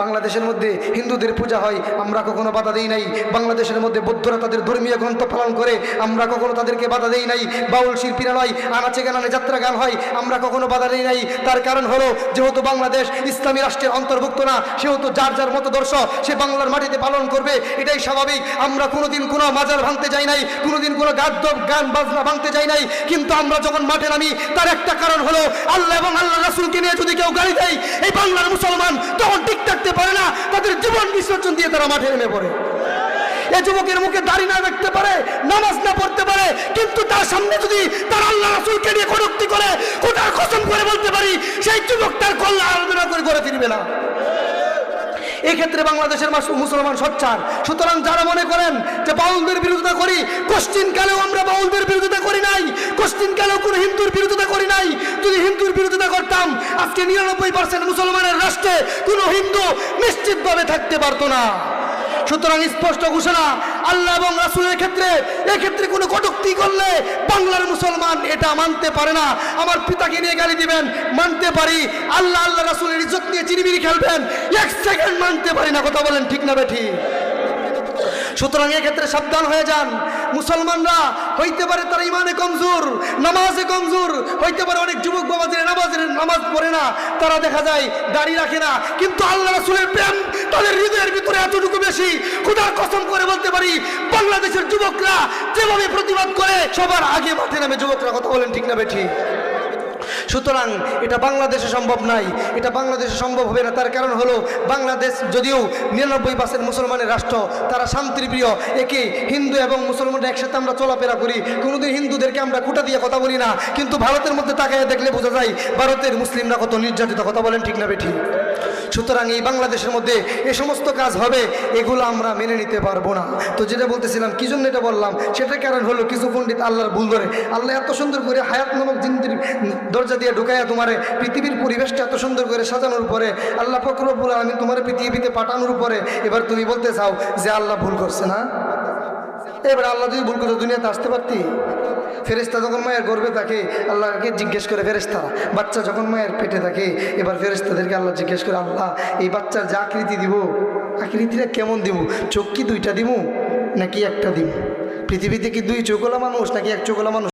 বাংলাদেশের মধ্যে হিন্দুদের পূজা হয়, আমরা কখনো বাধা দেই নাই। বাংলাদেশের মধ্যে বৌদ্ধরা তাদের ধর্মীয় গ্রন্থ পালন করে, আমরা কখনো তাদেরকে বাধা দেই নাই। বাউল শিল্পীরা নয়, আনাচে গানানে যাত্রা গান হয়, আমরা কখনো বাধা দেই নাই। তার কারণ হলো যেহেতু বাংলাদেশ ইসলামী রাষ্ট্রের অন্তর্ভুক্ত না, সেহেতু যার যার মতদর্শ সে বাংলার মাটিতে পালন করবে, এটাই স্বাভাবিক। আমরা কোনোদিন কোনো মাজার ভাঙতে যাই নাই, কোনোদিন কোনো গান বাজনা ভাঙতে যাই নাই। কিন্তু আমরা যখন মাঠে নামি তার একটা কারণ হলো আল্লাহ এবং আল্লাহ রাসূলকে নিয়ে যদি কেউ গালি দেয়, এই বাংলার মুসলমান তখন ঠিক থাকতে পারে না, তাদের জীবন বিসর্জন দিয়ে তারা মাঠে নেমে পড়ে। এই যুবকের মুখে দাড়ি না রাখতে পারে, নামাজ না পড়তে পারে, কিন্তু তার সামনে যদি তার আল্লাহ রাসূলকে নিয়ে কটূক্তি করে, খোদার কসম করে বলতে পারি সেই যুবক তার কল্যাণ আলোচনা করে ঘরে ফিরবে না। এক্ষেত্রে বাংলাদেশের মুসলমান সোচ্চার। সুতরাং যারা মনে করেন যে বাউলদের বিরোধিতা করি, কোশ্চিন কালেও আমরা বাউলদের বিরোধিতা করি নাই, কোশ্চিন কালেও কোনো হিন্দুর বিরোধিতা করি নাই। যদি হিন্দুর বিরোধিতা করতাম আজকে 99% মুসলমানের রাষ্ট্রে কোনো হিন্দু নিশ্চিতভাবে থাকতে পারতো না। সুতরাং স্পষ্ট ঘোষণা, আল্লাহ এবং রাসূলের ক্ষেত্রে এক্ষেত্রে কোনো কটূক্তি করলে বাংলার মুসলমান এটা মানতে পারে না। আমার পিতাকে নিয়ে গালি দিবেন, মানতে পারি। আল্লাহ আল্লাহ রাসূলের ইজ্জত নিয়ে চিনিমিনি খেলবেন, এক সেকেন্ড মানতে পারি না। কথা বলেন ঠিক না বেঠিক? সুতরাং এক্ষেত্রে সাবধান হয়ে যান। মুসলমানরা হইতে পারে তারা ইমানে কমজোর, নামাজে কমজোর, হইতে পারে অনেক যুবক বাবাদের নামাজ পড়ে না, তারা দেখা যায় দাড়ি রাখে না, কিন্তু আল্লাহ রাসূলের প্রেম তাদের হৃদয়ের ভিতরে এতটুকু বেশি। খোদার কসম করে বলতে পারি বাংলাদেশের যুবকরা যেভাবে প্রতিবাদ করে সবার আগে মাঠে নামে যুবকরা। কথা বলেন ঠিক না বেঠিক? সুতরাং এটা বাংলাদেশে সম্ভব নাই, এটা বাংলাদেশে সম্ভব হবে না। তার কারণ হলো বাংলাদেশ যদিও 99% মুসলমানের রাষ্ট্র, তারা শান্তির প্রিয়। একে হিন্দু এবং মুসলমানরা একসাথে আমরা চলাফেরা করি, কোনোদিন হিন্দুদেরকে আমরা কুটা দিয়ে কথা বলি না। কিন্তু ভারতের মধ্যে তাকায় দেখলে বোঝা যায় ভারতের মুসলিমরা কত নির্যাতিত। কথা বলেন ঠিক না বেঠিক? সুতরাং এই বাংলাদেশের মধ্যে এ সমস্ত কাজ হবে, এগুলো আমরা মেনে নিতে পারবো না। তো যেটা বলতেছিলাম, কি জন্য এটা বললাম, সেটার কারণ হলো কিছু পণ্ডিত আল্লাহর ভুল ধরে। আল্লাহ এত সুন্দর করে হায়াত নামক জিন্দির দরজা দিয়ে ঢুকাইয়া তোমার পৃথিবীর পরিবেশটা এত সুন্দর করে সাজানোর পরে, আল্লাহ পাক রব্বুল আলামিন তোমার পৃথিবীতে পাঠানোর পরে এবার তুমি বলতে চাও যে আল্লাহ ভুল করছে না? এবার আল্লাহ যদি ভুল করতো দুনিয়াতে আসতে পারতি? ফেরেশতা যখন মায়ের গর্ভে থাকে আল্লাহকে জিজ্ঞেস করে ফেরেশতারা, বাচ্চা যখন মায়ের পেটে থাকে এবার ফেরেশতাদেরকে আল্লাহ জিজ্ঞেস করে, আল্লাহ এই বাচ্চার যে আকৃতি দিব, আকৃতিটা কেমন দিব? চোখ কি দুইটা দিব নাকি একটা দিব? পৃথিবীতে কি দুই চোখওয়ালা মানুষ নাকি এক চোখওয়ালা মানুষ?